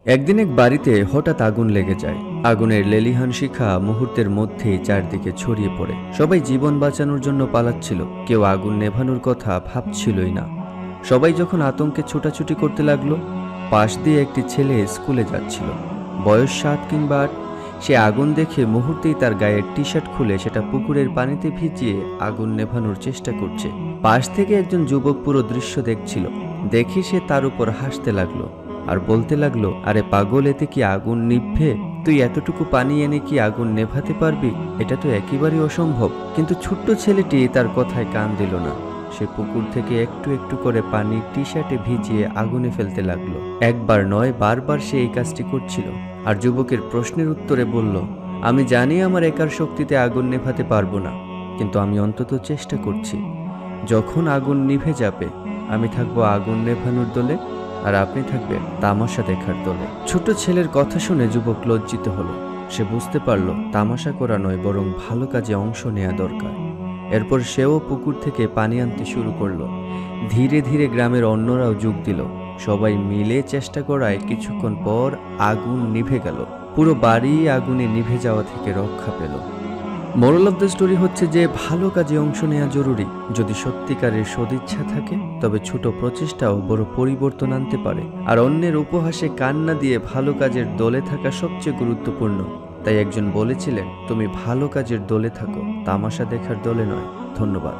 একদিন এক বাড়িতে হঠাৎ আগুন লেগে যায়। আগুনের লেলিহান শিখা মুহূর্তের মধ্যেই চারদিকে ছড়িয়ে পড়ে। সবাই জীবন বাঁচানোর জন্য পালাচ্ছিল, কেউ আগুন নেভানোর কথা ভাবছিলই না। সবাই যখন আতঙ্কে ছোটাছুটি করতে লাগলো, পাশ দিয়ে একটি ছেলে স্কুলে যাচ্ছিল, বয়স 7 কিংবা 8। সে আগুন দেখে মুহূর্তেই তার গায়ের টি শার্ট খুলে সেটা পুকুরের পানিতে ভিজিয়ে আগুন নেভানোর চেষ্টা করছে। পাশ থেকে একজন যুবক পুরো দৃশ্য দেখছিল। দেখে সে তার উপর হাসতে লাগলো আর বলতে লাগলো, আরে পাগল, এতে কি আগুন নিভবে? তুই এতটুকু পানি এনে কি আগুন নেভাতে পারবি? এটা তো একেবারেই অসম্ভব। কিন্তু ছোট্ট ছেলেটি তার কথায় কান দিল না। সে পুকুর থেকে একটু একটু করে পানি টি শার্টে ভিজিয়ে আগুনে ফেলতে লাগলো। একবার নয়, বারবার সে এই কাজটি করছিল। আর যুবকের প্রশ্নের উত্তরে বলল, আমি জানি আমার একার শক্তিতে আগুন নেভাতে পারবো না, কিন্তু আমি অন্তত চেষ্টা করছি। যখন আগুন নিভে যাবে, আমি থাকবো আগুন নেভানোর দলে, আর আপনি থাকবেন তামাশা দেখার দলে। ছোট ছেলের কথা শুনে যুবক লজ্জিত হলো। সে বুঝতে পারল তামাশা করা নয়, বরং ভালো কাজে অংশ নেওয়া দরকার। এরপর সেও পুকুর থেকে পানি আনতে শুরু করলো। ধীরে ধীরে গ্রামের অন্যরাও যোগ দিল। সবাই মিলে চেষ্টা করায় কিছুক্ষণ পর আগুন নিভে গেল। পুরো বাড়ি আগুনে নিভে যাওয়া থেকে রক্ষা পেল। মোরাল অফ দ্য স্টোরি হচ্ছে যে ভালো কাজে অংশ নেওয়া জরুরি। যদি সত্যিকারের সদিচ্ছা থাকে, তবে ছোট প্রচেষ্টাও বড় পরিবর্তন আনতে পারে। আর অন্যের উপহাসে কান্না দিয়ে ভালো কাজের দলে থাকা সবচেয়ে গুরুত্বপূর্ণ। তাই একজন বলেছিলেন, তুমি ভালো কাজের দলে থাকো, তামাশা দেখার দলে নয়। ধন্যবাদ।